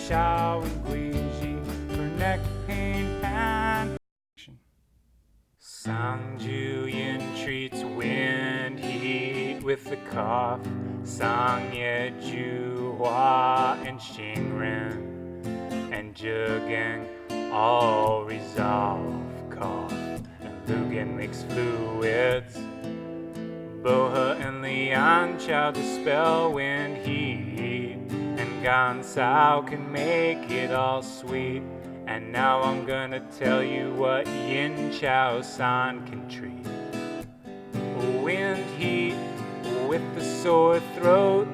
shao and guiji for neck pain and Sang Juyin treats wind heat with the cough. Sang Ye Ju Hua and Xingren and Zhegang all resolve cough. And Lugan makes fluids. Boha and Lian Chao dispel wind heat. And Gan Sao can make it all sweet. And now I'm gonna tell you what Yin Chao San can treat. Wind heat with the sore throat.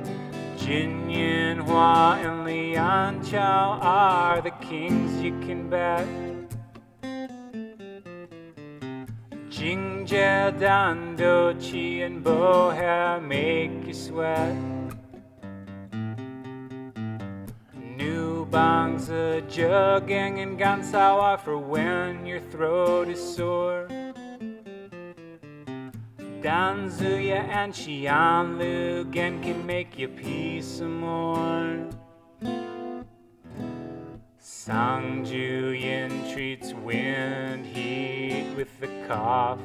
Jin Yin Hua and Lian Chao are the kings you can bet. Jing Jie Dan Do Chi and Boha make you sweat. New Bang's a Zhegang and Gan Sao are for when your throat is sore. Dan Zuya and Xian Lu Gen can make you pee some more. Sang Juyin treats wind heat with the cough.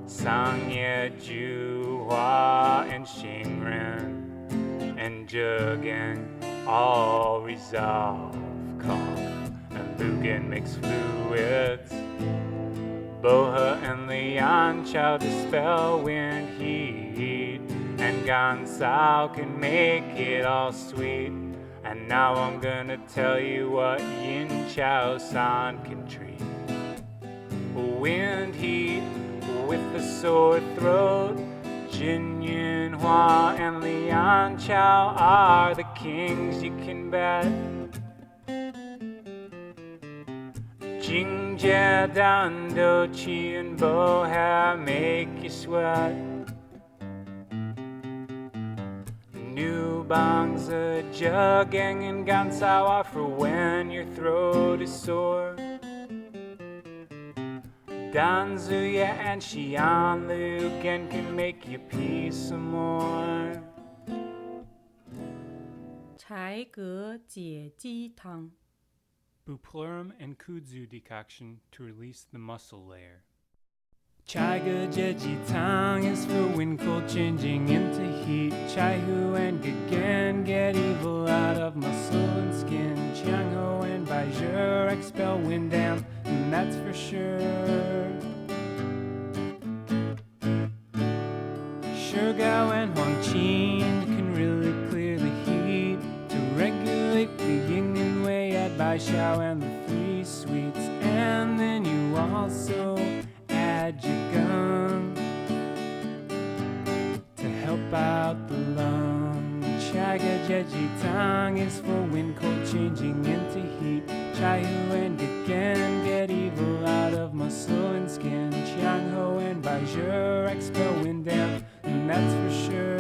Sang Ye Ju Hua and Xingren and Zhegang all resolve cough. And Lugan makes fluids. Boha and Lian Chao dispel wind heat. And Gan Sao can make it all sweet. And now I'm gonna tell you what Yin Chao San can treat. Wind heat with the sore throat. Jin Yin Hua and Lian Chao are the kings you can bet. Jing Jie Dan Do Chi and Boha make you sweat. New Bang's a Zhegang and Gan Sao are for when your throat is sore. Dan Zuya and Xian Lu Gen can make you pee some more. 柴蛤解鸡汤 Bupleurum and kudzu decoction to release the muscle layer. Chai Ge Jie Ji Tang is for wind cold changing into heat. Chai Hu and Gagan get evil out of muscle and skin. Chiang Ho and Bai Zhe expel wind damp, and that's for sure. Shi Gao and Huang Qin can really clear the heat to regulate the yin and wei at Bai Xiao and the three sweets. And then you also add your gum to help out the lung. Chai Ge Jie Ji Tang is for wind cold changing into heat. Chai Hu and Gagan get evil out of muscle and skin. Chiang Ho and Bai Zhe expel wind damp, and that's for sure.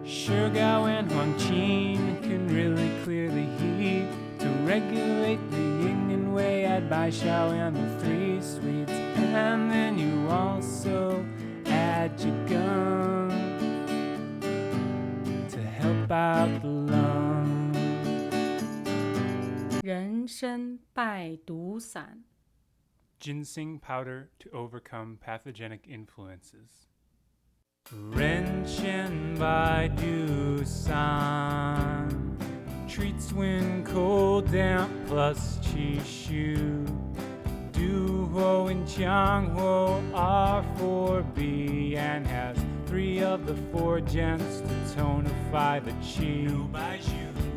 Shi Gao and Huang Qin can really clear the heat to regulate the yin and wei at Bai Xiao and the three sweets. And then you also add your gum to help out the lung. 人参败毒散 Ginseng powder to overcome pathogenic influences. Ren Shen Bai Du San treats wind cold damp plus Qi Shu. Du Ho and Chiang Ho are 4B and has 3 of the 4 gents to tonify the Qi.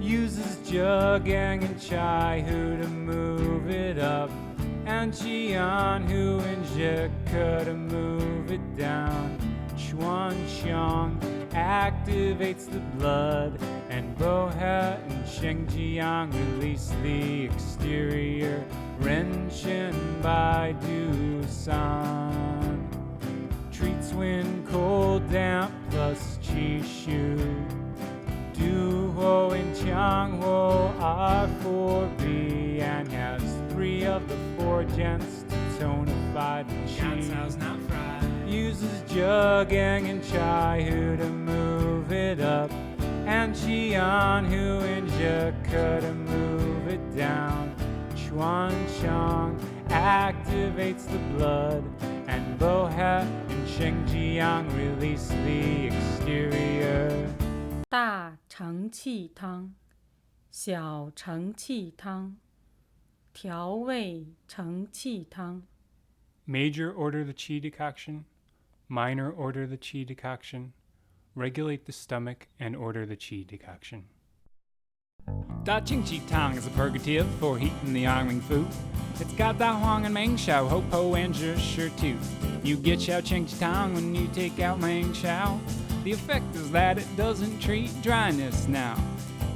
Uses Zhegang and Chai Hu to move it up, and Qian Hu and Zheke to move it down. Chuan Xiang activates the blood, and Boha and Shengjiang release the exterior. Ren Shen Bai Du San treats wind cold damp plus Qi Shu. Du Ho and Chiang Ho are 4B and has 3 of the 4 gents to tonify the Qi. Uses Zhegang and Chai Hu to move it up, and Yan Qian Hu and Jia to move it down. Chuan Chang activates the blood, and Bohe and Shengjiang release the exterior. 大承气汤、小承气汤、调味承气汤。 Major order the qi decoction, minor order the qi decoction, regulate the stomach and order the qi decoction. Da Qing Qi Tang is a purgative for heating the Yangling Fu. It's got Da Huang and Meng Shao, Ho Po and Zhi Shi too. You get Xiao Qing Qi Tang when you take out Meng Shao. The effect is that it doesn't treat dryness now.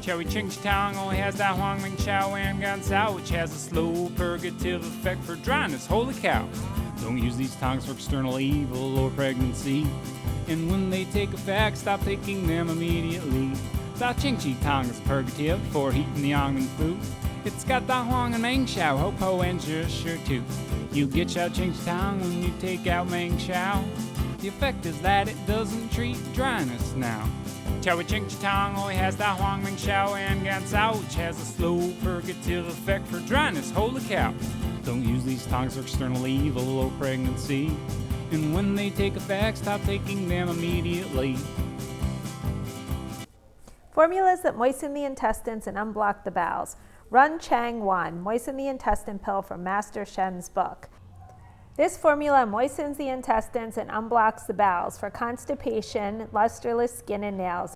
Chowi Qing Qi Tang only has Da Huang, Meng Shao, and Gan Sao, which has a slow purgative effect for dryness. Holy cow! Don't use these tongs for external evil or pregnancy. And when they take effect, stop taking them immediately. Da Qing Qi Tang is purgative for heating the Yangling Fu. It's got Da Huang and Meng Shao, Ho Po and Zhi Shi too. You get Xiao Qing Qi Tang when you take out Meng Shao. The effect is that it doesn't treat dryness now. Chowi Qing Qi Tang only has Da Huang, Meng Shao, and Gan Sao, which has a slow purgative effect for dryness. Holy cow! Don't use these tongs for external evil or pregnancy. And when they take effect, stop taking them immediately. Formulas that moisten the intestines and unblock the bowels. Run Chang 1, Moisten the Intestine Pill from Master Shen's book. This formula moistens the intestines and unblocks the bowels for constipation, lusterless skin, and nails.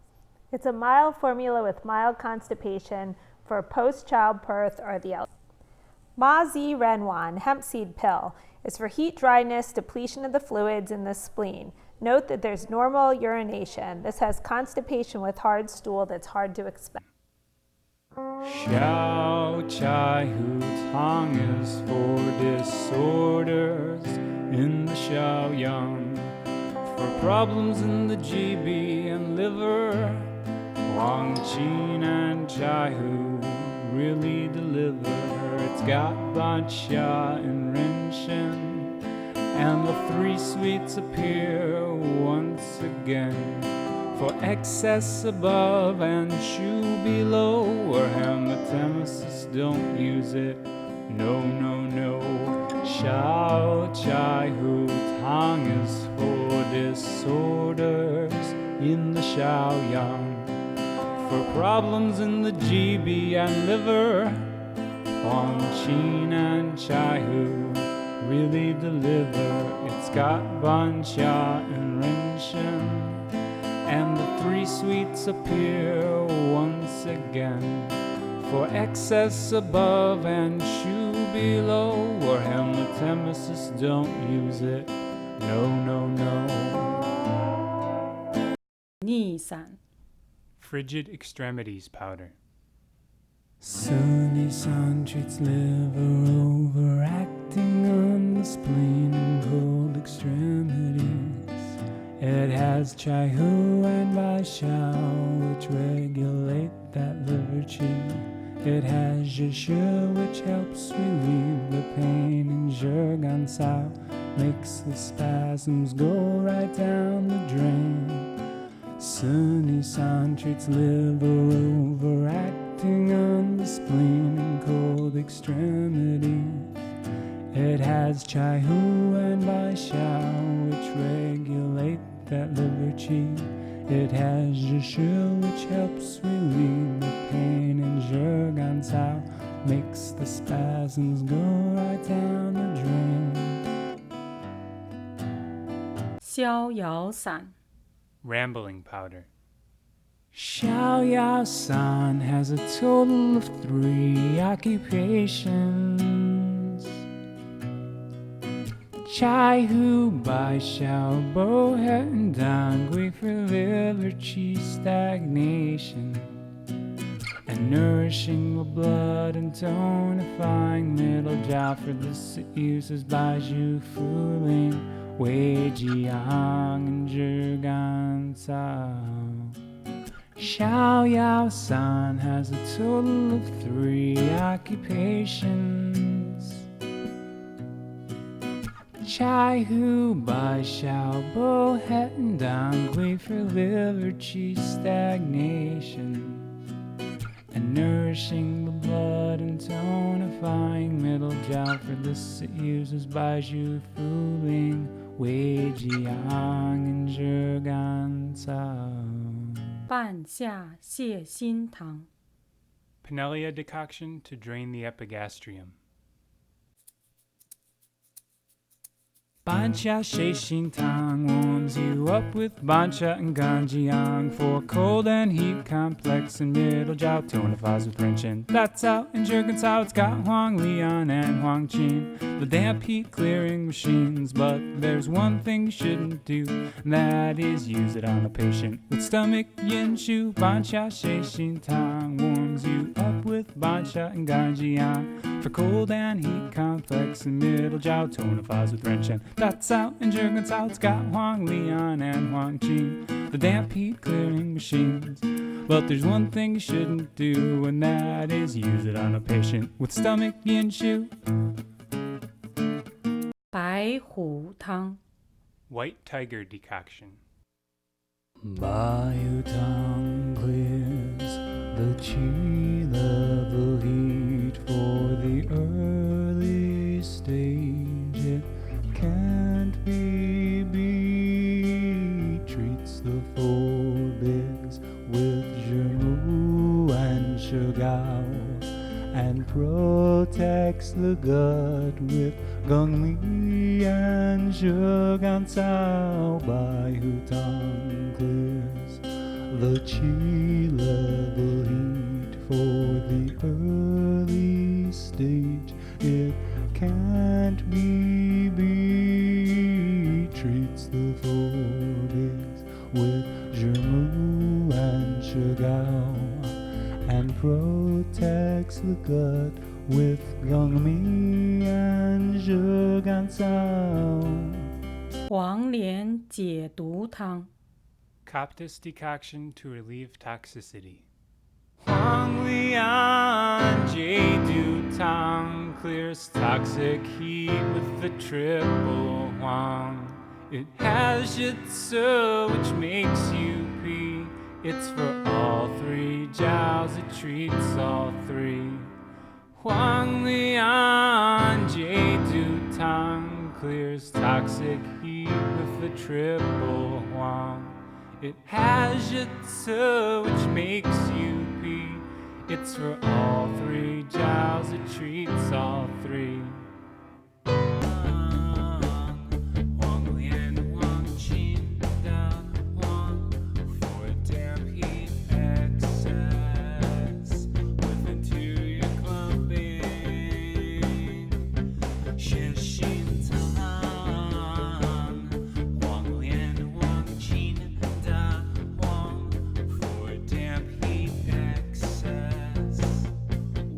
It's a mild formula with mild constipation for post-childbirth or the elderly. Ma Zi Renwan, hemp seed pill, is for heat, dryness, depletion of the fluids in the spleen. Note that there's normal urination. This has constipation with hard stool that's hard to expel. Xiao Chai Hu Tang is for disorders in the Xiaoyang, for problems in the GB and liver. Huang Qin and Chai Hu really deliver. It's got Ban Xia and Ren Shen, and the three sweets appear once again. For excess above and shu below, or hematemesis, don't use it. No, no, no. Xiao Chai Hu Tang is for disorders in the Xiaoyang, for problems in the GB and liver. Huang Qin and Chai Hu really deliver. It's got Ban Xia and Ren Shen, and the three sweets appear once again. For excess above and shu below, or hematemesis, don't use it. No, no, no. 逆散。 Frigid extremities powder. Sunny Sun treats liver overacting on the spleen and cold extremities. It has Chai Hu and Bai Xiao, which regulate that liver qi. It has Zhi Shi, which helps relieve the pain, and Zhi Gan Sao makes the spasms go right down the drain. Sunny San treats liver overacting on the spleen and cold extremities. It has Chai Hu and Bai Xiao, which regulate that liver qi. It has Zhi Shi, which helps relieve the pain, and Zhi Gan Sao makes the spasms go right down the drain. 逍遥散。 Rambling powder. Xiao Yao San has a total of 3 occupations. Chai Hu Bai Xiao Bo Het and Dan Gui for liver qi stagnation, and nourishing the blood and tonifying middle jiao. For this it uses Bai Zhu Fu Ling, Wei Jiang, and Zhi Gan Sao. Xiao Yao San has a total of 3 occupations. chai hu bai xiao bo het and dang gui for liver chi stagnation and nourishing the blood and tonifying middle jiao. For this it uses baiju fuling wei jiang and zhigan cao. 半夏泻心汤 Pinellia decoction to drain the epigastrium. Bancha Sheishin Tang warms you up with Bancha and Ganjiang for cold and heat complex and middle jiao tonifies with Ren That's out in Jurgen Cao. It's got Huang Lian and Huang Qin, the damp heat clearing machines. But there's one thing you shouldn't do, and that is use it on a patient with stomach yin shu. Bancha Sheishin Tang warms you up with Bancha and Ganjiang for cold and heat complex and middle jiao tonifies with Ren That's out in Jurgen Cao. It's got Huang Lian and Huang Qin, the damp heat clearing machines. But there's one thing you shouldn't do, and that is use it on a patient with stomach yin shu. 白虎汤 White tiger decoction. Bayu Tang clears the chi level heat for the early stage. It can't be beat. Treats the four bigs with Zhimu and Shugao and protects the gut with Gongli and Zhigan Cao. Bayu Tang clears the chi level heat for the early stage. It can't be beat. Treats the four bigs with Zhimu and Shugao and protects the gut with Gongmi and Zhigan Cao. 黄连解毒汤 Coptis decoction to relieve toxicity. Huang Lian Jade Tang clears toxic heat with the triple Huang. It has Jitsu, which makes you pee. It's for all three jiaos, it treats all three. Huang Lian Jade Tang clears toxic heat with the triple Huang. It has Jitsu, which makes you pee. It's for all three jiaos, it treats all three. Huang Lian, Huang Qin, Da Huang for damp heat excess with interior clumping. Xie Xin Tang, Huang Lian, Huang Qin, Da Huang for damp heat excess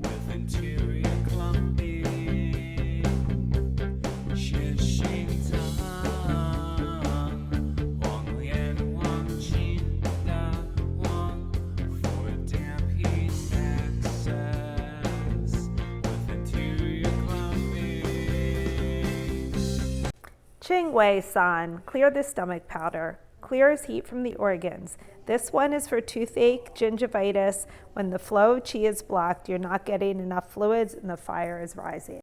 with interior clumping. Xie Xin Tang, Huang Lian, Huang Qin, Da Huang for damp heat excess with interior clumping. Qingwei San, clear the stomach powder, clears heat from the organs. This one is for toothache, gingivitis. When the flow of qi is blocked, you're not getting enough fluids and the fire is rising.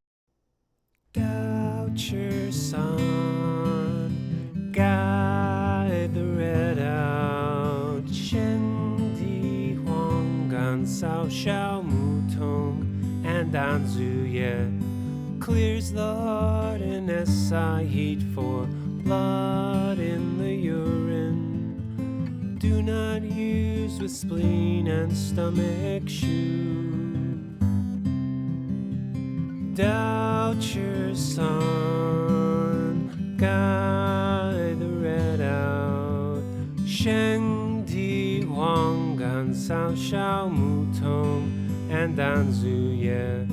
Gao Chi San, guide the red out. Shen Di Huang Gan Sao Xiao Mu Tong and Dan Zu Ye clears the heart and SI heat for blood in the urine. Do not use with spleen and stomach shu. Dao Chi San, guide the red out. Sheng Di Huang Gan Sao Xiao Mu Tong and Dan Zu Ye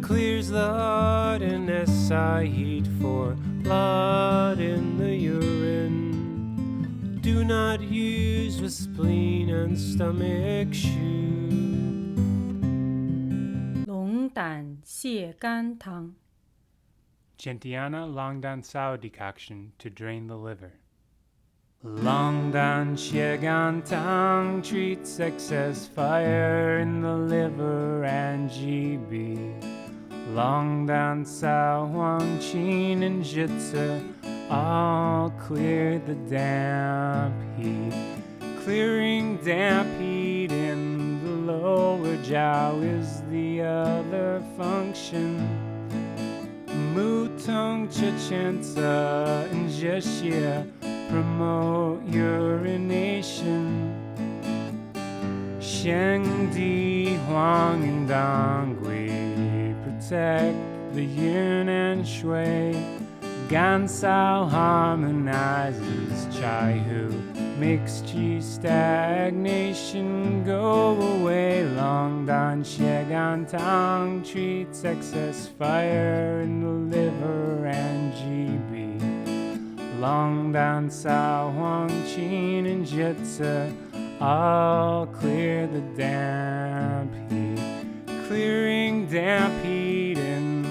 clears the heart and SI heat for blood in the urine. Do not use with spleen and stomach shu. 龙胆泻肝汤 Gentiana Longdan Sao decoction to drain the liver. Longdan Xiegan Tang treats excess fire in the liver and GB. Longdan Sao Huang Qin and Jitsu all clear the damp heat. Clearing damp heat in the lower jiao is the other function. Mutong Chichensa and Jeshia promote urination. Sheng Di Huang and Dongui protect the yin and shui. Gan Sao harmonizes Chai Hu, makes Qi stagnation go away. Longdan Xiegan Tang treats excess fire in the liver and GB. Longdan Sao Huang Qin and Jitsu all clear the damp heat. Clearing damp heat in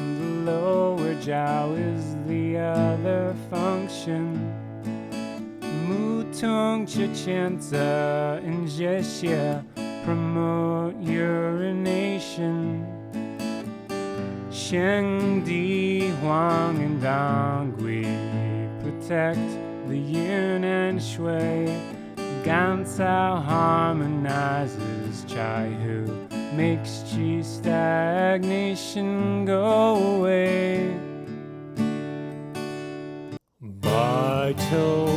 the lower jiao is the other function. Mutong Chichensa and Jeshia promote urination. Sheng Di Huang and Dongui protect the yin and shui. Gan Sao harmonizes Chai Hu, makes Qi stagnation go away. Bai Tou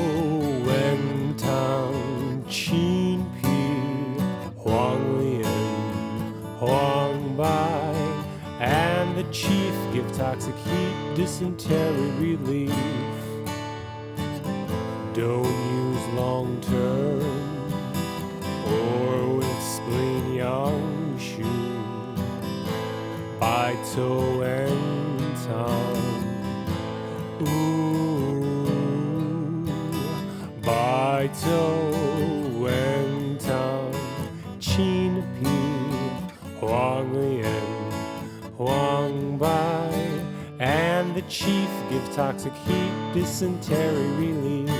Wen Tang Qin Pi Huang Lian Huang Bai, and the chief give toxic heat, dysentery relief. Don't use long term or with spleen yang shu. Bai Tou Wen Tang. Bai Tou Wen Tang Qin Pi Huang Lian Huang Bai, and the chief give toxic heat, dysentery relief.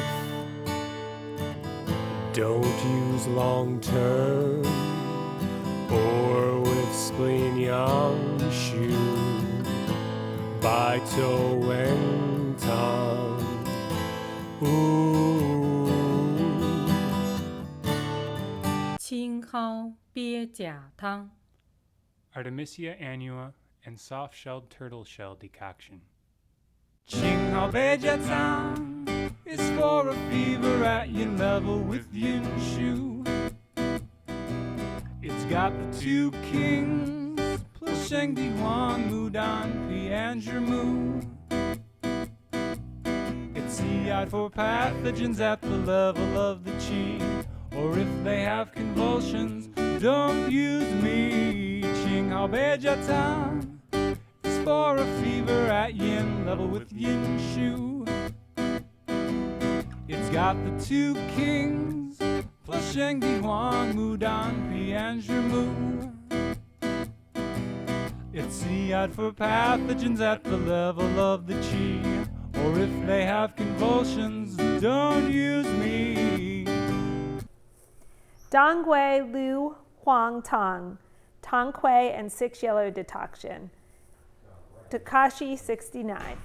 Don't use long term or with spleen yang shu. Bai Tou Wen Tang. Qing Hao Bie Jia Tang. Artemisia annua and soft-shelled turtle shell decoction. Qing Hao Bei Jia Tang is for a fever at yin level with yin shu. It's got the two kings, plus Sheng Di Huang, Mudan Pi and Zhimu. It's CI for pathogens at the level of the qi, or if they have convulsions, don't use me. Qing Hao Bei Jia Tang is for a fever at yin level with yin shu. It's got the two kings, plus Sheng Di Huang, Mudan Pi and Zhimu. It's CI'd for pathogens at the level of the qi, or if they have convulsions, don't use me. Dongui Lu Huang Tang, Tang Kui and 6 yellow decoction. Takashi 69.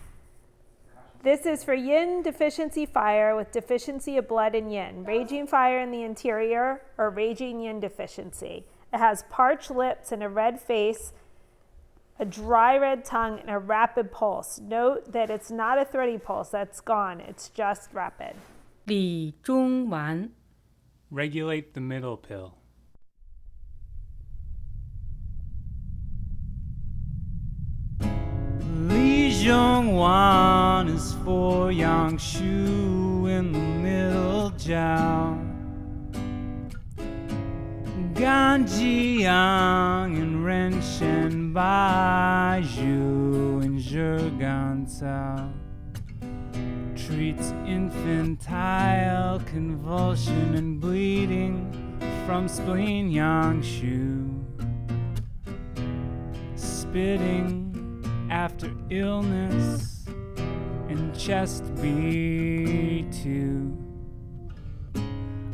This is for yin deficiency fire with deficiency of blood in yin, raging fire in the interior, or raging yin deficiency. It has parched lips and a red face, a dry red tongue, and a rapid pulse. Note that it's not a thready pulse, that's gone, it's just rapid. 李中丸 Regulate the middle pill. Li Zhongwan is for Yang Shu in the middle jiao. Gan Jiang and Ren Shen Bai Zhu and Zhegan Cao. Treats infantile convulsion and bleeding from spleen yang shu. Spitting after illness and chest B2.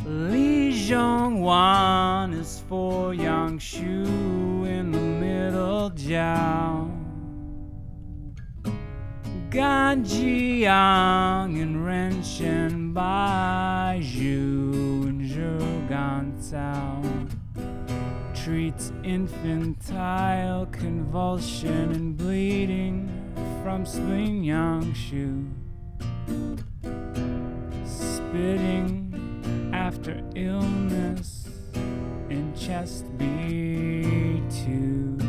Li Zhongwan is for Yangshu in the middle jiao. Ganjiang and Renshen Baizhu and Zhugan Cao treats infantile convulsion and bleeding from spleen Yangshu. Spitting after illness in chest B2.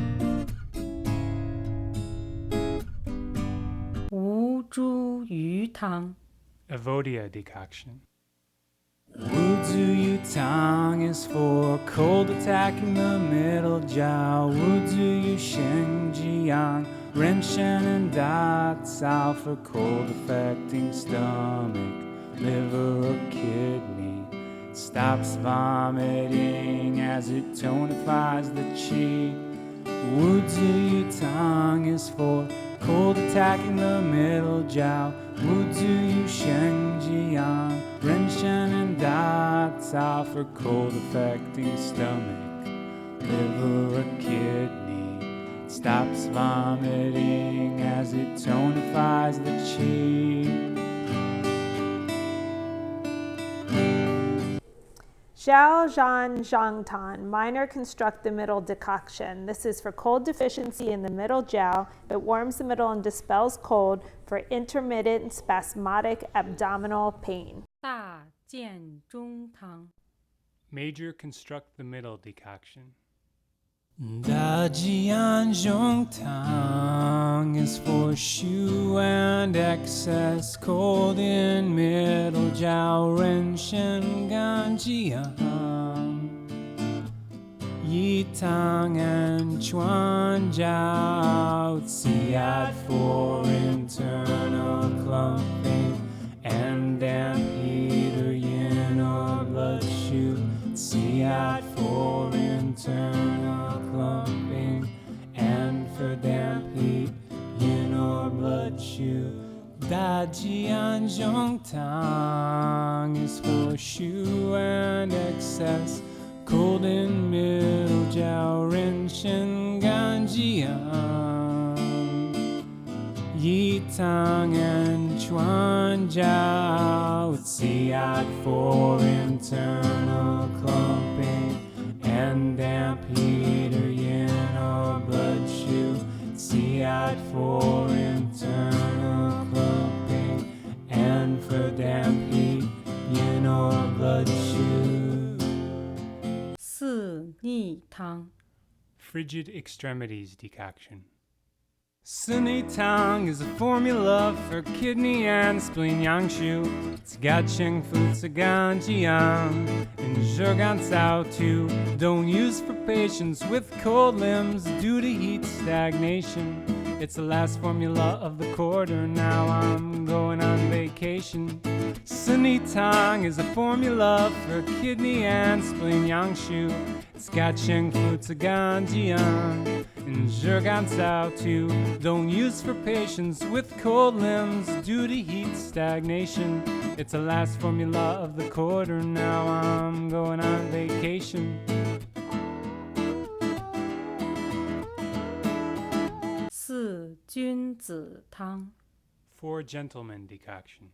吴茱萸汤 Avodia decoction. Wuzu Yu Tang is for cold attacking the middle jiao. Wuzu Yu Sheng Jiang, Renshen and Da Cao for cold affecting stomach, liver or kidney. Stops vomiting as it tonifies the qi. Wuzu Yu Tang is for cold attacking the middle jiao. Wuzu Yu Sheng Jiang, Renshen and Da Cao for cold affecting stomach, liver or kidney. Stops vomiting as it tonifies the qi. Zhao Zhan Zhangtan, minor construct the middle decoction. This is for cold deficiency in the middle jiao. It warms the middle and dispels cold for intermittent spasmodic abdominal pain. 大建中汤 Major construct the middle decoction. Da Jian Zhong Tang is for shu and excess cold in middle jiao. Ren Shen Gan Jiang, Yi Tang and Chuan Jiao. Xiad for internal clumping and damp heat or yin or blood shu. Xiad for internal clumping and for damp heat, yin or blood shu. Da Jian Zhong Tang is for shu and excess cold in middle jiao. Ren Shen Gan Jiang, Yi Tang and Chuan Jiao. Xiad for internal clumping and damp heat or yin or blood shu. Xiad for internal clumping and for damp heat, yin or blood shu. 四逆汤 Frigid extremities decoction. Suni Tang is a formula for kidney and spleen Yangshu. It's got Cheng Fu Tsagan Jiang and Zhugan Cao too. Don't use for patients with cold limbs due to heat stagnation. It's the last formula of the quarter. Now I'm going on vacation. Suni Tang is a formula for kidney and spleen Yangshu. It's got Cheng Fu Tsagan Jiang and Zhugan Cao too. Don't use for patients with cold limbs due to heat stagnation. It's the last formula of the quarter. Now I'm going on vacation. 四君子汤 Four gentlemen decoction.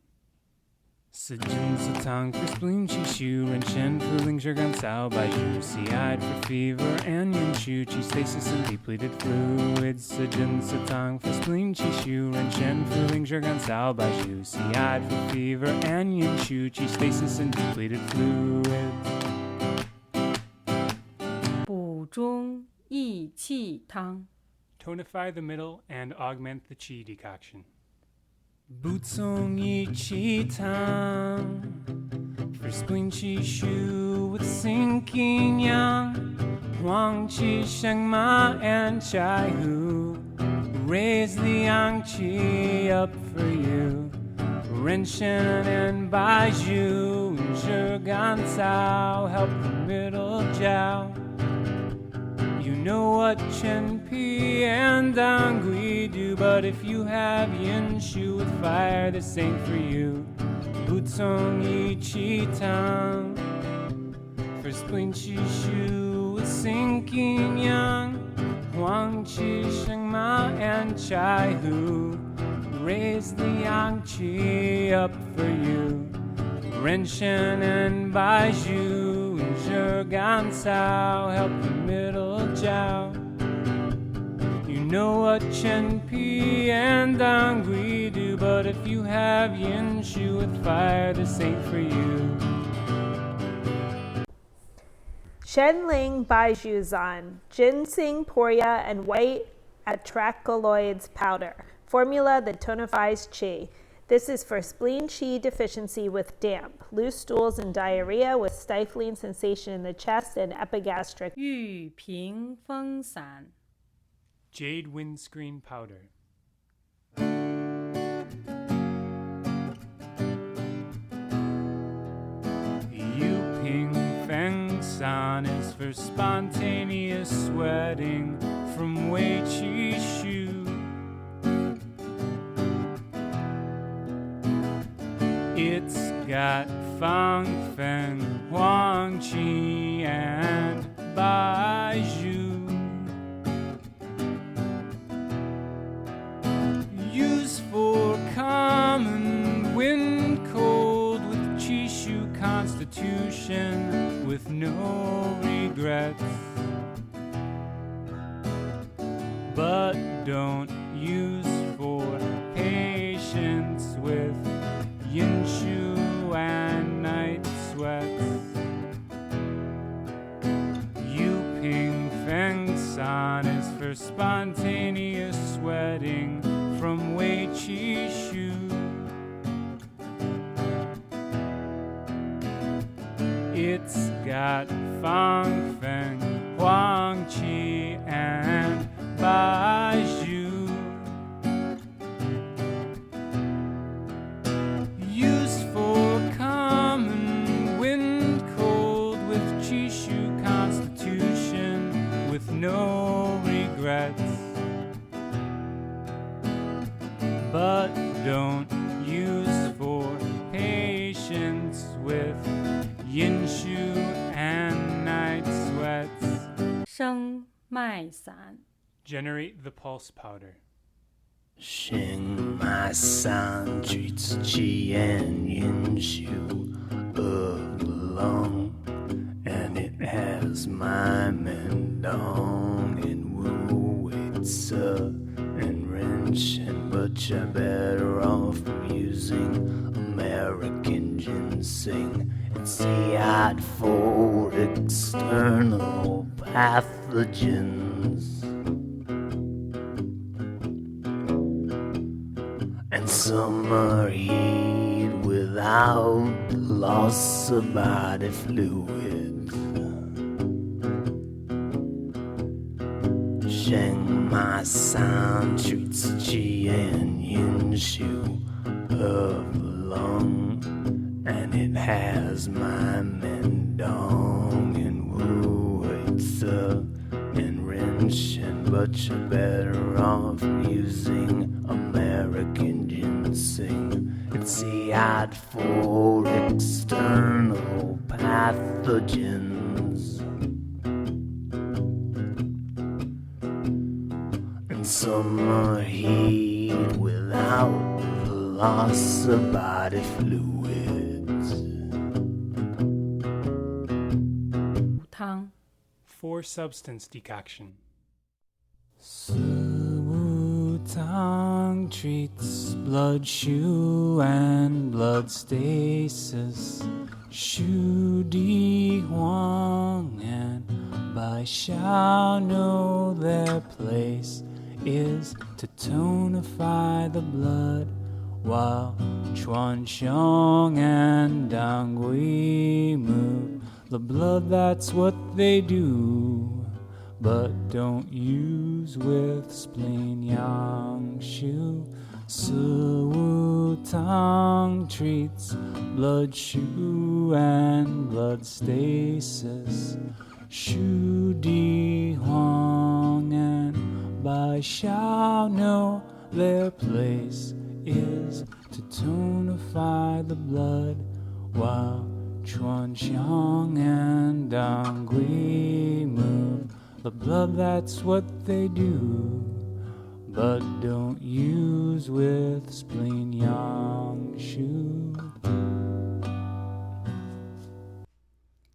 四君子汤 for spleen qi shu, ren shen for ling zhugan cao baizhu. Xiad for fever and yin shu, qi stasis and depleted fluids. 四君子汤 for spleen qi shu, ren shen for ling zhugan cao baizhu. Xiad for fever and yin shu, qi stasis and depleted fluids. 补中益气汤 Tonify the middle and augment the qi decoction. Butsong Yi Qi Tang for spleen qi shu with sinking yang. Huang Qi Sheng Ma and Chai Hu raise the yang qi up for you. Ren Shen and Baizhu and Zhugan Cao help the middle jiao. You know what Chen Pi and Dang Gui do, but if you have Yin Shu with fire, this ain't for you. Buzong Yi Qi Tang, for spleen Qi Shu with sinking Yang, Huang Qi Sheng Ma and Chai Hu, raise the Yang Qi up for you. Ren Shen and Bai Zhu and Zhe Gan Sao help the middle Jiao. You know what Chen Pi and Dang Gui do, but if you have Yin Shu with fire, this ain't for you. Shenling Baizhuzan, ginseng, poria, and white atracoloids powder. Formula that tonifies qi. This is for spleen qi deficiency with damp, loose stools and diarrhea with stifling sensation in the chest and epigastric. 玉屏风散 Jade windscreen powder. Yu Ping Feng San is for spontaneous sweating from Wei Qi Shu. It's got Fang Feng, Huang Qi, and Bai Zhu. Used for common wind cold with Qi Shu constitution with no regrets. But don't use for patients with Yin Shu and night sweats. Yu Ping Feng San is for spontaneous sweating from Wei Qi Shu. It's got Fang Feng, Huang Qi, and Bai Zhu. Used for common wind cold with Qi Shu constitution with no regrets. But don't use for patients with Yin Shu and night sweats. 生脉散 Generate the pulse powder. 心脉散，举子气焰引修 of the lung, and it has my mendong and wu it's and wrench, but you're better off using American ginseng. It's CI for external pathogens. And summer heat without loss of body fluids. Sheng Ma San treats Qi and Yin Shu of the lung, and it has my mendong and wu it's and wrenching, but you're better off using American ginseng. It's CI'd for external pathogens. And summer heat without loss of body fluids. 汤 4-substance decoction. Tang treats blood shu and blood stasis. Shu Di Huang and Bai Xiao know their place is to tonify the blood, while Chuan Xiong and Dang Gui move the blood. That's what they do. But don't use with spleen yang shu. Su Wu Tang treats blood shu and blood stasis. Shu Di Huang by shall know their place is to tonify the blood, while Chuan Xiang and Dongui move the blood. That's what they do, but don't use with spleen yang shu.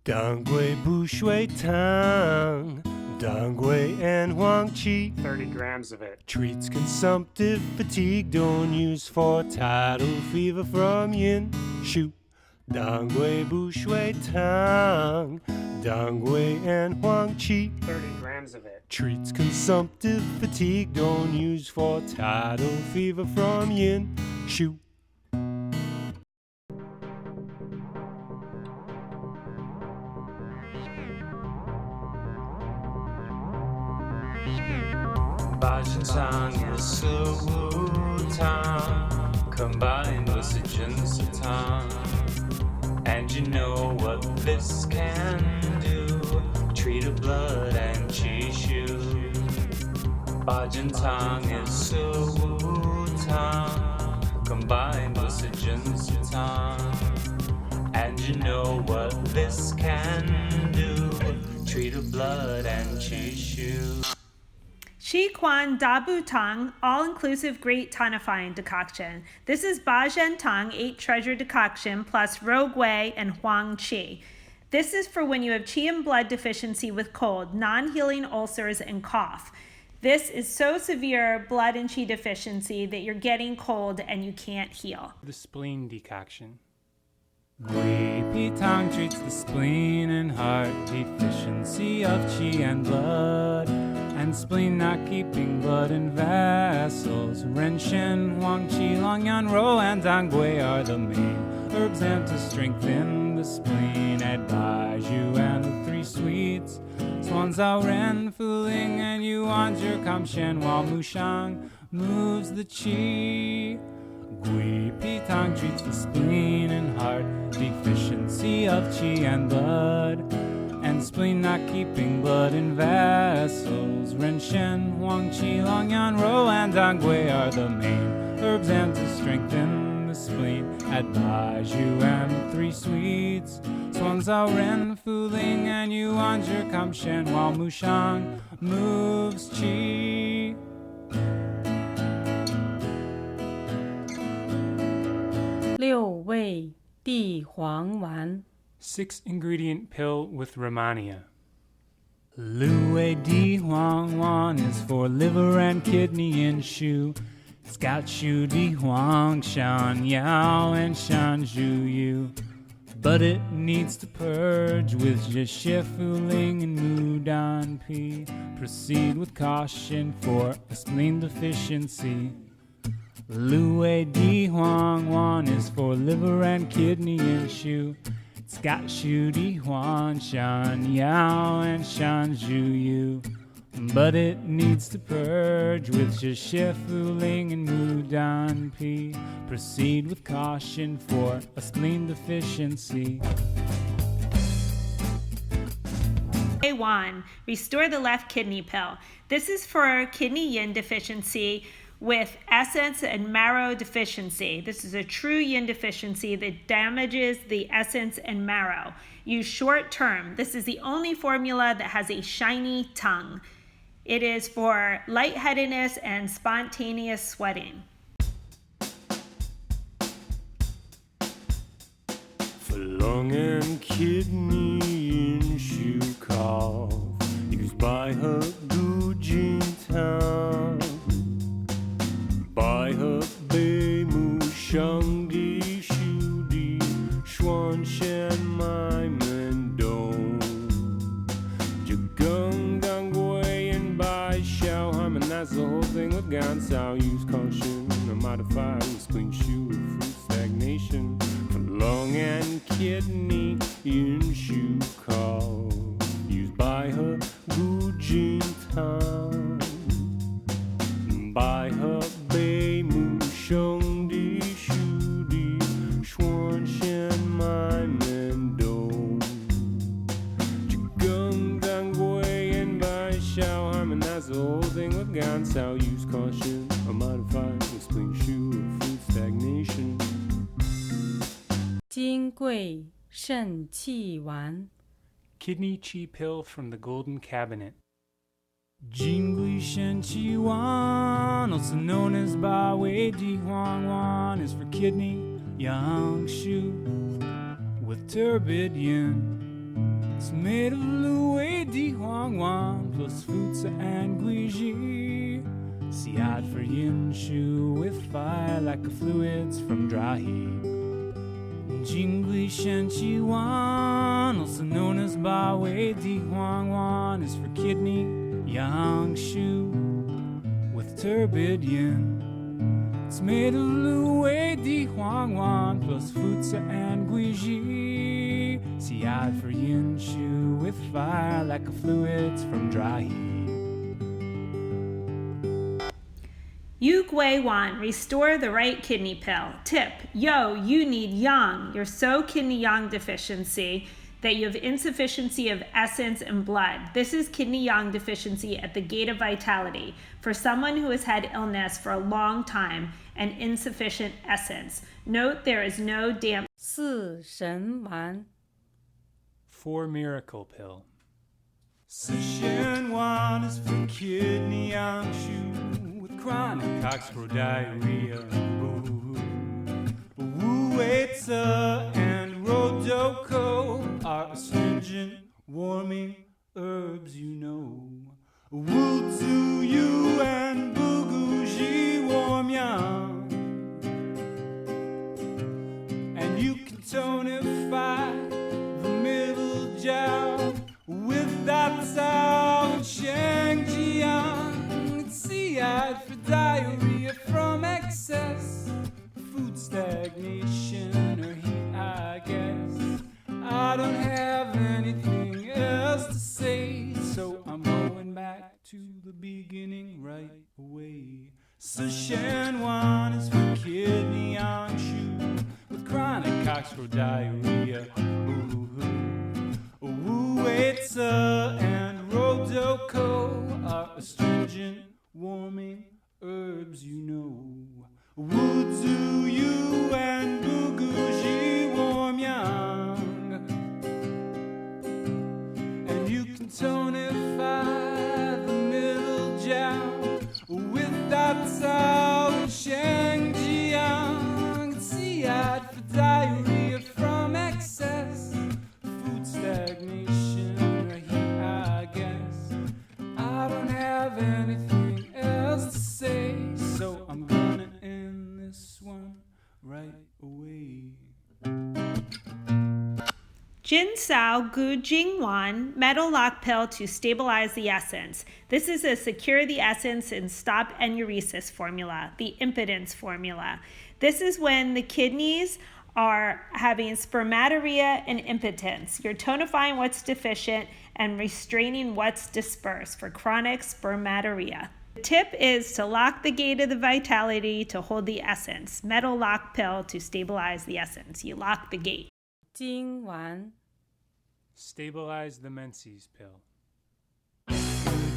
Dongui Bu Shui Tang, Dongui and Huang Qi. 30 grams of it. Treats consumptive fatigue, don't use for tidal fever from yin shu. Dongui Bu Shui Tang, Dongui and Huang Qi. 30 grams of it. Treats consumptive fatigue, don't use for tidal fever from yin shu. Bajin Tang is Su Tang, combined with Sijin Tang. And you know what this can do, treat a blood and Qi Shu. Bajin Tang is Su Tang, combined with Sijin Tang. And you know what this can do, treat a blood and Qi Shu. Shi Quan Da Bu Tang, all-inclusive great tonifying decoction. This is Ba Zhen Tang 8 treasure decoction plus Rogue Wei and Huang Qi. This is for when you have qi and blood deficiency with cold, non-healing ulcers, and cough. This is so severe blood and qi deficiency that you're getting cold and you can't heal. The spleen decoction. Gui Pi Tang treats the spleen and heart deficiency of qi and blood, and spleen not keeping blood in vessels. Ren Shen, Huang Qi, Long Yan Ro, and Dongui are the main herbs and to strengthen the spleen. Add Baijiu and the 3 sweets, Swan Zhao Ren, Fu Ling, and Yuan Zhi Kam Shen, while Mushang moves the qi. Gui Pi Tang treats the spleen and heart deficiency of qi and blood, and spleen not keeping blood in vessels. Ren Shen, Huang Qi, Long Yan Ro, and Dongui are the main herbs and to strengthen the spleen. Add Baijiu and 3 sweets, Swan Zhao Ren, Fu Ling, and Yuan Zhi Kam Shen, while Mushang moves qi. 6味地黄丸 6-ingredient pill with Rehmannia. Lu Wei Di Huang Wan is for liver and kidney and shu. It's got Shu Di Huang, Shan Yao, and Shan Zhu Yu. But it needs to purge with Zhi Fu Ling and Mu Dan Pi. Proceed with caution for a spleen deficiency. Lu Wei Di Huang Wan is for liver and kidney and shu. It's got Shu Di Huang, Shan Yao, and Shan Zhu Yu. But it needs to purge with Zhi Fu Ling and Mu Dan Pi. Proceed with caution for a spleen deficiency. A1, restore the left kidney pill. This is for kidney yin deficiency with essence and marrow deficiency. This is a true yin deficiency that damages the essence and marrow. Use short term. This is the only formula that has a shiny tongue. It is for lightheadedness and spontaneous sweating. For lung and kidney issue cough, used by her Gujin Town. By her Bei Mu Shang Di Shu Di Xuan Shen Mai Men Dong Jagung Dang Gui and Bai Xiao harmonize the whole thing with Gan Sao. Use caution, a modified spleen shu of fruit stagnation. For lung and kidney in shu call, used by her Gujin Town. By her Bei Mu Shang Di Shu Di Xuan Shen Mai Men Dong Jagung Dang Gui and Bai Xiao harmonize the the whole thing with Gansao. Use caution or modify with spleen shoe or food stagnation. 金匮肾气丸 Kidney Qi pill from the Golden Cabinet. Jingli Shen Qi Wan, also known as Ba Wei Di Huang Wan, is for kidney yang shu with turbid yin. It's made of Lu Wei Di Huang Wan plus Futsa and Guiji. Siad for yin shu with fire like the fluids from dry heat. Jingli Shen Qi Wan, also known as Ba Wei Di Huang Wan, is for kidney yang shu with turbid yin. It's made of Lu Wei Di Huang Wan plus Futsa and Guiji. Siad for yin shu with fire like the fluids from dry heat. Yu Gui Wan, restore the right kidney pill. Tip, yo, you need yang. You're so kidney yang deficiency that you have insufficiency of essence and blood. This is kidney yang deficiency at the gate of vitality. For someone who has had illness for a long time and insufficient essence. Note there is no damp. 四神丸 4 Miracle Pill. Sishan Wan is for kidney yang shu with chronic coxsacral diarrhea. Wu Wei Tse and Rodoko are astringent, warming herbs, you know. Wu Tzu Yu and Bugu Ji warm yang. And you can tonify the middle jiao with that Cao and Shang Jiang. It's Siad for diarrhea from excess, food stagnation or heat, I guess. I don't have anything else to say, so I'm going back to the beginning right away. Sishan Wan is for kidney yang shu with chronic coxsacral diarrhea. Wu Wei Tse and Rodoko are astringent, warming herbs, you know. Wu Tzu Yu and Bugu Ji warm yang. And you can tonify the middle jiao with that Cao and Shang Jiang. Siad for diarrhea from excess, food stagnation or heat, I guess. I don't have anything else to say, so I'm gonna end this one right away. Jin Sao Gu Jing Wan, metal lock pill to stabilize the essence. This is a secure the essence and stop enuresis formula, the impotence formula. This is when the kidneys are having spermatorrhea and impotence. You're tonifying what's deficient and restraining what's dispersed for chronic spermatorrhea. The tip is to lock the gate of the vitality to hold the essence. Metal lock pill to stabilize the essence. You lock the gate. 金丸 Stabilize the menses pill.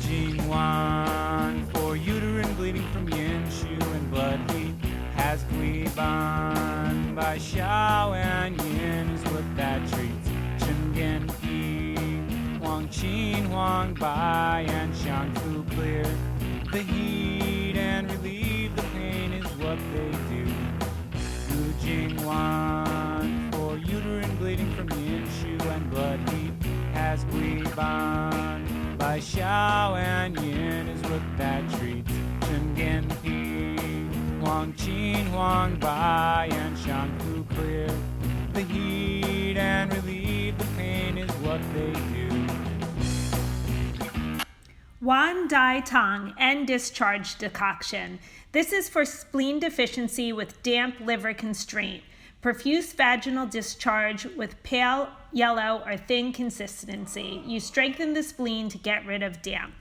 Jing Wan for uterine bleeding from yin shu and blood heat. Has Gui Ban by Xiao and yin is what that treats. Chen Gen Pi, Wang Qin, Huang Bai, and Xiang Fu clear the heat and relieve the pain is what they do. Gu Jing Wan for uterine bleeding from yin shu and blood heat. Has Gui Ban by Xiao and yin is what that treats. Chen Gen Pi, Wang Qin, Huang Bai, and Xiang Fu clear the heat and relieve the pain is what they do. Wan Dai Tang and discharge decoction. This is for spleen deficiency with damp liver constraint. Profuse vaginal discharge with pale, yellow, or thin consistency. You strengthen the spleen to get rid of damp.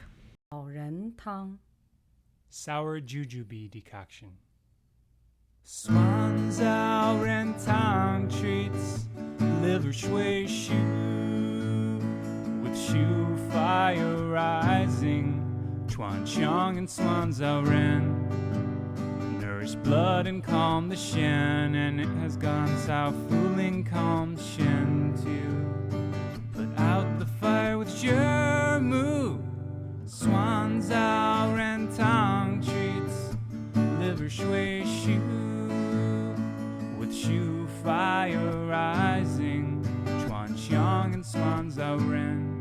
老人汤 Sour jujube decoction. Swan Zhao Ren Tang treats liver shui shu with shu fire rising, Chuan Xiang and Suan Zhao Ren. Nourish blood and calm the Shen, and it has gone Sao Fuling calm Shen too. Put out the fire with Zhe Mu. Suan Zhao Ren Tang treats liver shui shu with shu fire rising. Chuan Xiang and Suan Zhao Ren.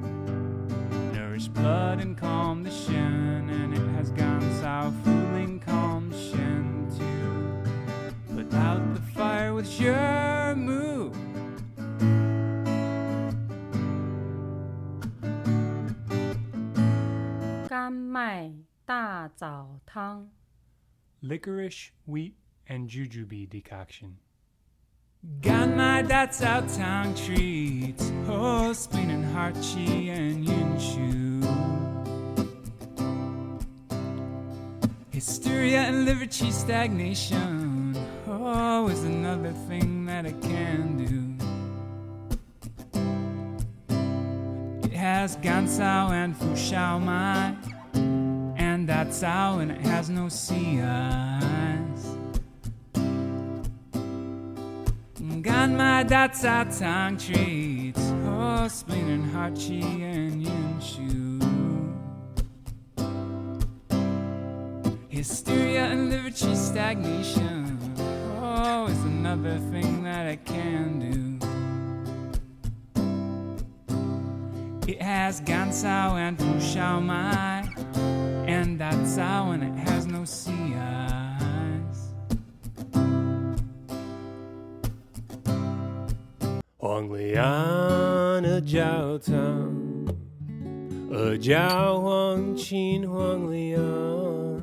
Nourish blood and calm the Shen, and it has gone Sao Fuling calm Shen too. Put out the fire with Zhe Mu. Gan Mai Da Zao Tang. Licorice, wheat, and jujube decoction. Gan Mai Da Cao Tang treats, oh, spleen and heart chi and yin shu. Hysteria and liver chi stagnation, oh, is another thing that it can do. It has Gan Sao and Fu Shao Mai, and Da Cao, and it has no sea eyes. Gan Mai Da Cao Tang treats, oh, spleen and heart chi and yin shu. Hysteria and liver chi stagnation, oh, is another thing that it can do. It has Gan Sao and Fu Shao Mai, and Da Cao, and it has no sea eyes. Huang Lian, a Jiao Tang, a Jiao Huang Qin Huang Lian.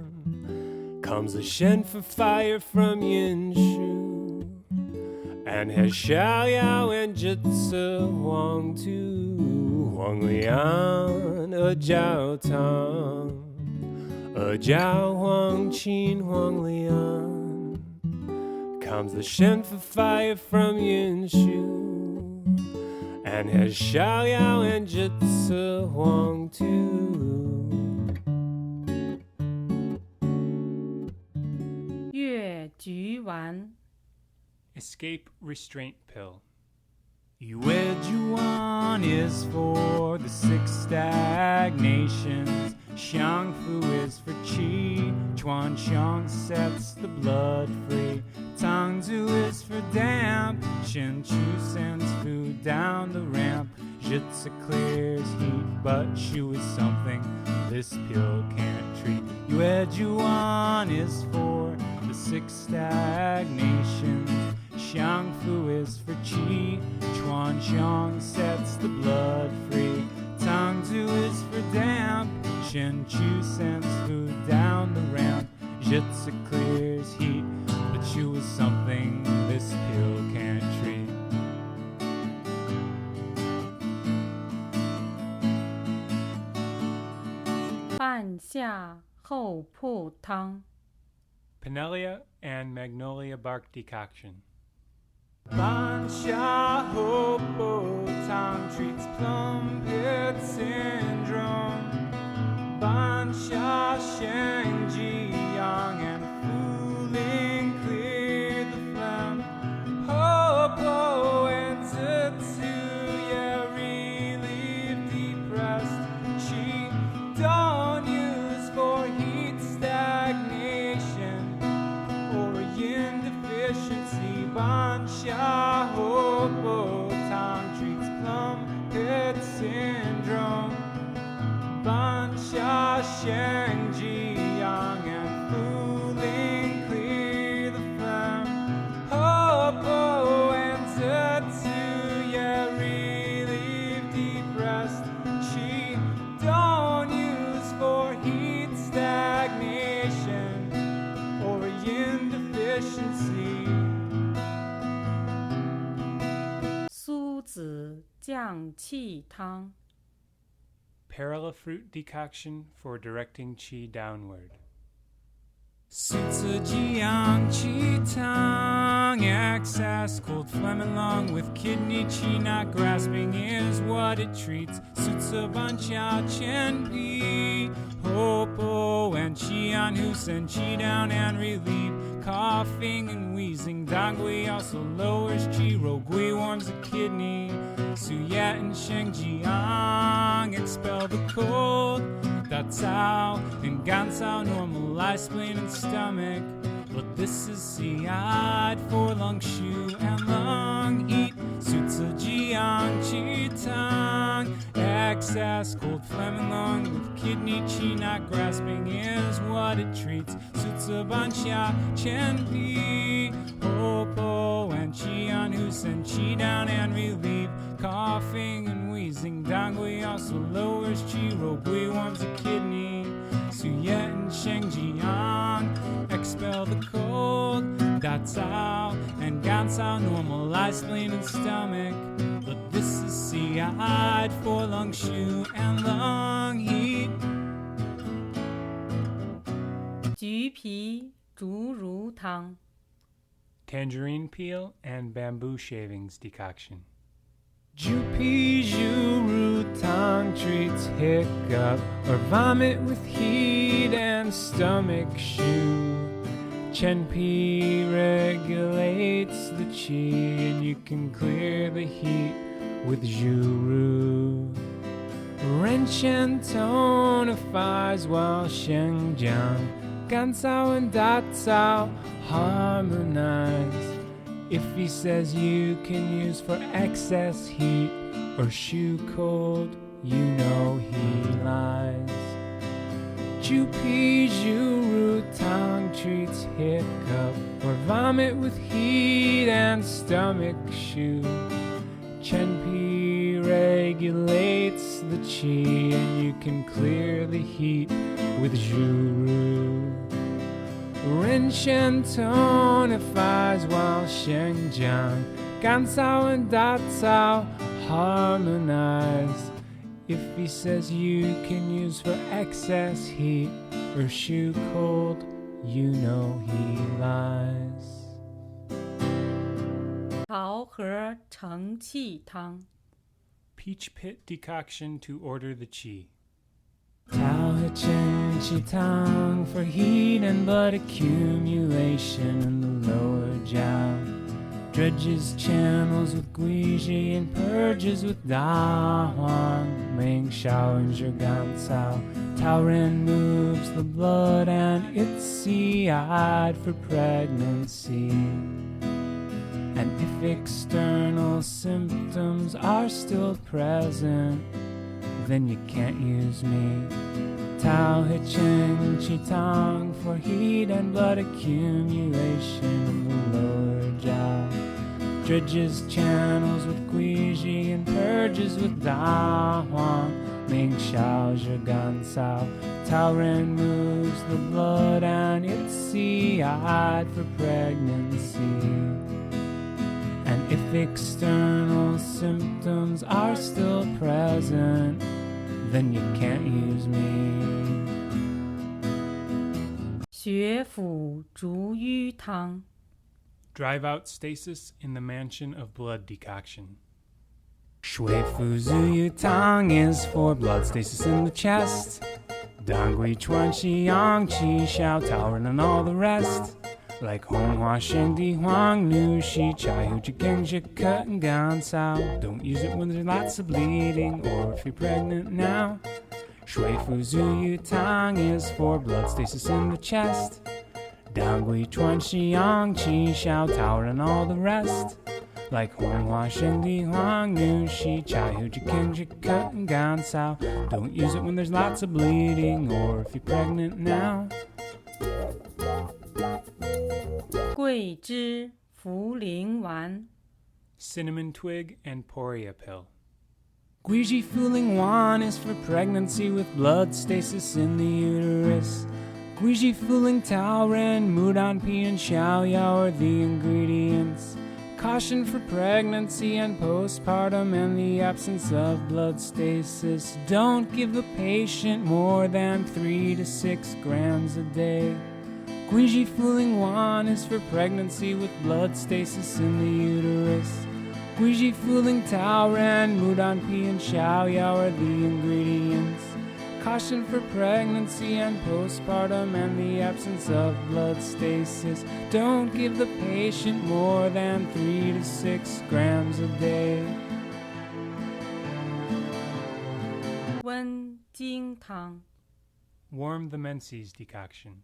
Comes the Shen for fire from Yin Shu, and has Xiao Yao and Jitsu Huang Tu. Huang Lian, a Jiao Tang, a Jiao Huang Qin Huang Lian. Comes the Shen for fire from Yin Shu, and has Xiao Yao and Jitsu Huang Tu. 越橘丸 Escape restraint pill. Yuan is for the six stagnations. Xiang Fu is for Qi. Chuan Xiang sets the blood free. Tang Zu is for damp. Shen Chu sends food down the ramp. Jitsu clears heat, but Shu is something this pill can't treat. Yuan is for the six stagnations. Xiang Fu is for Qi. Chuan Xiang sets the blood free. Tang Zu is for damp. Shen Chu sends food down the ramp. Jitsu clears heat, but Shu is something this pill can't treat. Ban Xia Hou Pu Tang. Pinellia and magnolia bark decoction. Ban Xia Ho Po Tang treats plum pit syndrome. Ban Xia Sheng Ji Yang and Fuling clear the phlegm. Ho Po and Zetsuya relieve depressed chi. Don't use for heat stagnation or yin deficiency. Ban Xia Ho Po Tang treats plum pit syndrome. Ban Xia Sheng Ji Yang and Fuling clear the phlegm. Ho Po and Zetsuya relieve depressed chi. Don't use for heat stagnation or yin deficiency. 苏子酱气汤 Perilla fruit decoction for directing qi downward. Sutsa jiang chi tang, excess cold phlegm along with kidney chi not grasping is what it treats. Sutsa ban chao chen pi, hopo and qian hu send chi down and relieve coughing and wheezing. Dangui also lowers qi, rogui warms the kidney. Suyat and sheng jiang expel the cold. Da Cao and Gan Cao normalize spleen and stomach. But this is Siad for lung shu and lung heat. Sutsa jiang chi tang, excess cold phlegm and lung with kidney chi not grasping is what it treats. Sutsa ban xia chen pi, hopo and qian hu send chi down and relieve coughing and wheezing. Dangui also lowers qi, rogui warms the kidney. Suyet and sheng jiang expel the cold. Da Cao and Gan Cao normalize spleen and stomach. But this is Siad for lung shu and lung heat. 橘皮竹茹汤 Tangerine peel and bamboo shavings decoction. Jupi Juru Tang treats hiccup or vomit with heat and stomach shu. Chen Pi regulates the qi and you can clear the heat with Juru. Ren Chen tonifies while Sheng Jiang, Gan Cao and Da Cao harmonize. If he says you can use for excess heat or shu cold, you know he lies. Chu Pi Juru Tang treats hiccup or vomit with heat and stomach shu. Chen Pi regulates the qi and you can clear the heat with Juru. Ren Shen tonifies while Sheng Jiang, Gan Cao and Da Cao harmonize. If he says you can use for excess heat or shu cold, you know he lies. 桃核承气汤 Peach pit decoction to order the qi. Tao He Chen Chi Tang for heat and blood accumulation in the lower jiao. Dredges channels with Guiji and purges with Da Huang. Ming Shao and Zhigan Cao. Tao Ren moves the blood and it's Siad for pregnancy. And if external symptoms are still present, then you can't use me. Tao He Chen Chi Tang for heat and blood accumulation in the lower jiao. Dredges channels with Guiji and purges with Da Huang. Ming Shao Zhigan Cao. Tao Ren moves the blood and it's Siad for pregnancy. And if external symptoms are still present, then you can't use me. 血府逐瘀汤 Drive out stasis in the mansion of blood decoction. Shui Fu Zuyu Tang is for blood stasis in the chest. Dangui Chuan Xi Yang Qi Xiao Tao Ren and all the rest. Like Hong Hua Sheng Di Huang Nu Shi Chai Hu Chi Geng Shi Cut and Gan Cao. Don't use it when there's lots of bleeding or if you're pregnant now. Shui Fu Zuyu Tang is for blood stasis in the chest. Dangui Chuan Xi Yang Qi Xiao Tao Ren and all the rest. Like Hong Hua Sheng Di Huang Nu Shi Chai Hu Chi Geng Shi Cut and Gan Cao. Don't use it when there's lots of bleeding or if you're pregnant now. 桂枝茯苓丸 Cinnamon twig and poria pill. Guiji Fuling Wan is for pregnancy with blood stasis in the uterus. Guiji Fuling Tao Ren, Mudan Pi and Xiao Yao are the ingredients. Caution for pregnancy and postpartum and the absence of blood stasis. Don't give the patient more than 3 to 6 grams a day. Guiji Fuling Wan is for pregnancy with blood stasis in the uterus. Guiji Fuling Tao Ran, Mudan Pi, and Xiao Yao are the ingredients. Caution for pregnancy and postpartum and the absence of blood stasis. Don't give the patient more than 3 to 6 grams a day. 温经汤 Warm the menses decoction.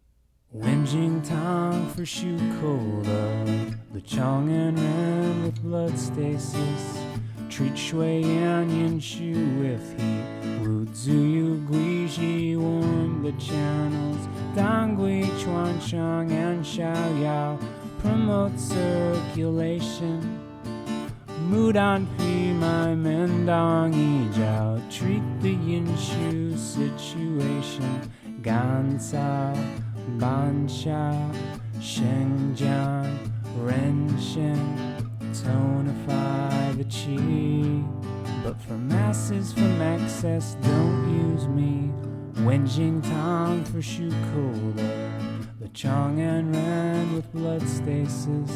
Wenjing Tang for Shu Cola, the Chong and Ren with blood stasis. Treat Shui Yan Yin Shu with heat. Wu Zuyu Guiji warm the channels. Dang Gui Chuan Shang and Xiao Yao promote circulation. Mudan Pi Mai Mendang Yi Jiao treat the Yin Shu situation. Gan Sao Ban Xia Shengjiang Ren Shen tonify the qi. But for masses from excess, don't use me. Wenjing Tang for Shu Cola, the Chong and Ren with blood stasis.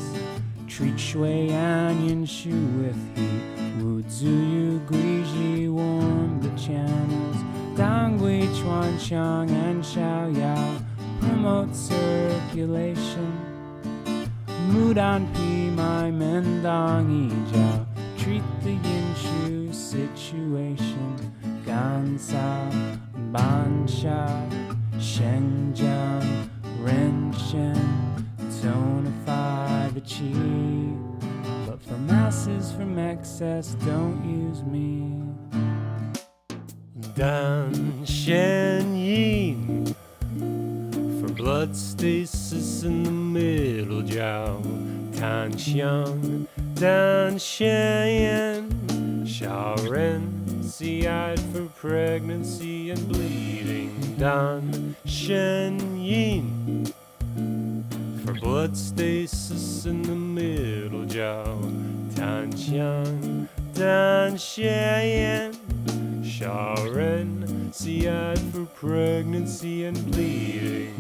Treat Shui Yan Yin Shu with heat. Wu Zuyu Guiji warm the channels. Dang Gui Chuan Shang and Xiao Yao promote circulation. Mudan Pi Mai Mendang Yi Jiao treat the Yin Shu situation. Gan Sao Ban Xia Shengjiang Ren Shen tonify the qi. But for masses from excess, don't use me. Dan Shen Yin for blood stasis in the middle jiao. Tan Xiang Dan Shen Yan Xiao Ren Ci for pregnancy and bleeding. Dan Shen Yin for blood stasis in the middle jiao. Tan Xiang Dan Shen Yan Xiao Ren Ci for pregnancy and bleeding.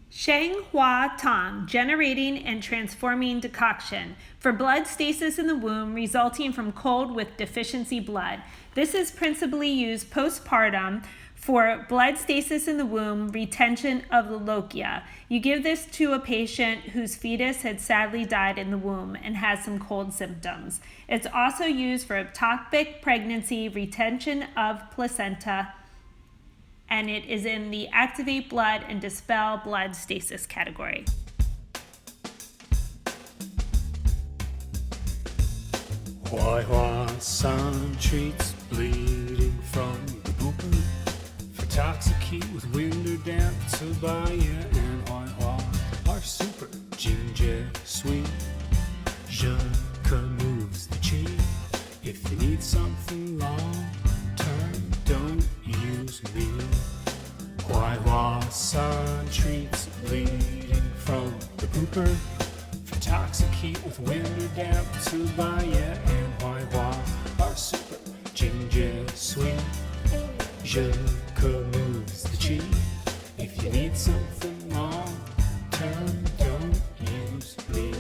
Sheng Hua Tang, generating and transforming decoction for blood stasis in the womb resulting from cold with deficiency blood. This is principally used postpartum for blood stasis in the womb, retention of the lochia. You give this to a patient whose fetus had sadly died in the womb and has some cold symptoms. It's also used for ectopic pregnancy, retention of placenta, and it is in the activate blood and dispel blood stasis category. Huaihua San treats bleeding from the booper. For toxicate with wind or damp, Tobaya and Huaihua are super. Jinjie sweet, Zheka moves the chi. If you need something long term, don't use me. Huaihua San treats bleeding from the pooper. For toxicate with wind or damp, Tobaya and Huaihua are super. Jinjie sweet, Zheka moves the chi. If you need something long term, don't use me.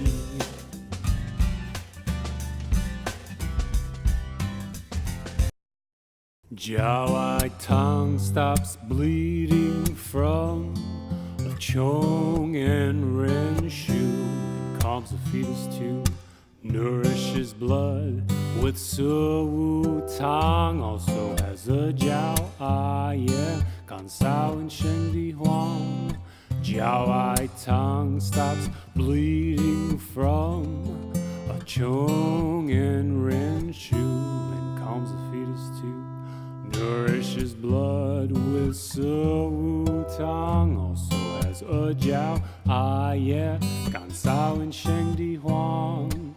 Jiao tongue stops bleeding from a Chong and Ren Shu. Calms the fetus to nourishes blood with Su Wu Tang. Also has a Jiao yeah, Gan Sao and Sheng Di Huang. Jiao tongue stops bleeding from a Chong and Ren Shu and calms the fetus to nourishes blood with Su Wu Tang. Also has a Jiao yeah, Gan Sao and Sheng Di Huang.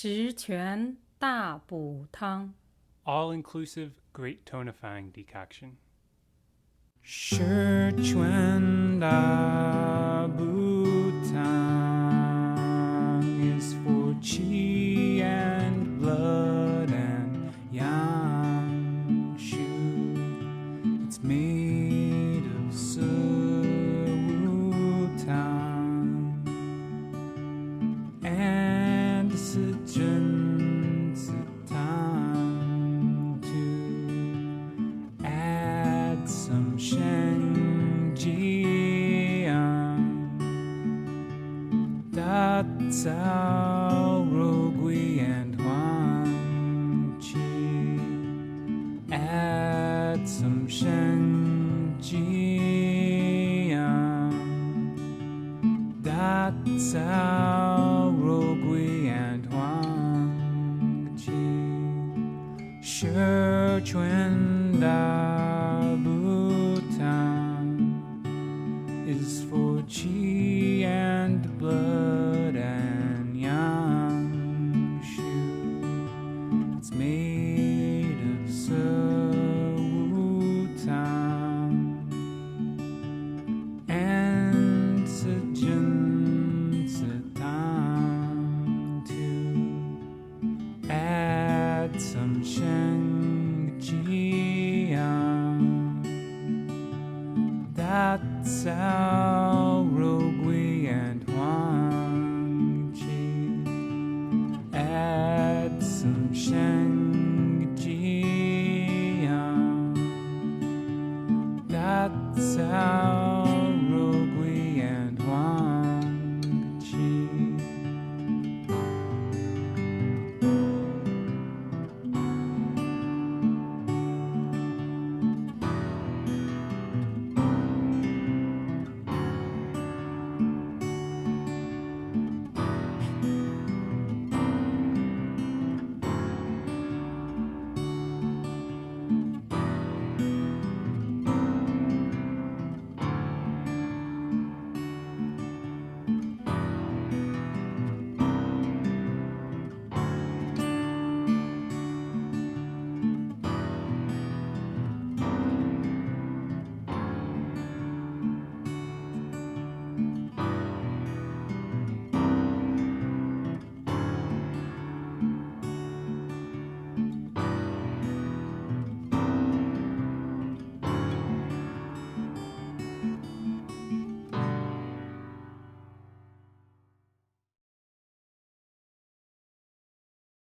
十全大补汤 All-inclusive, great tonifying decoction. 十全大补汤 is for qi and blood and yang shu. It's made of Wu-tang and Sijun Tang to add some Shen Jiang, Da Cao Rogui and Huang Qi. Add some Shen Jiang, Da Cao Rogui and Huang Qi. Shi Chuan Da Bu Tang is for qi and blood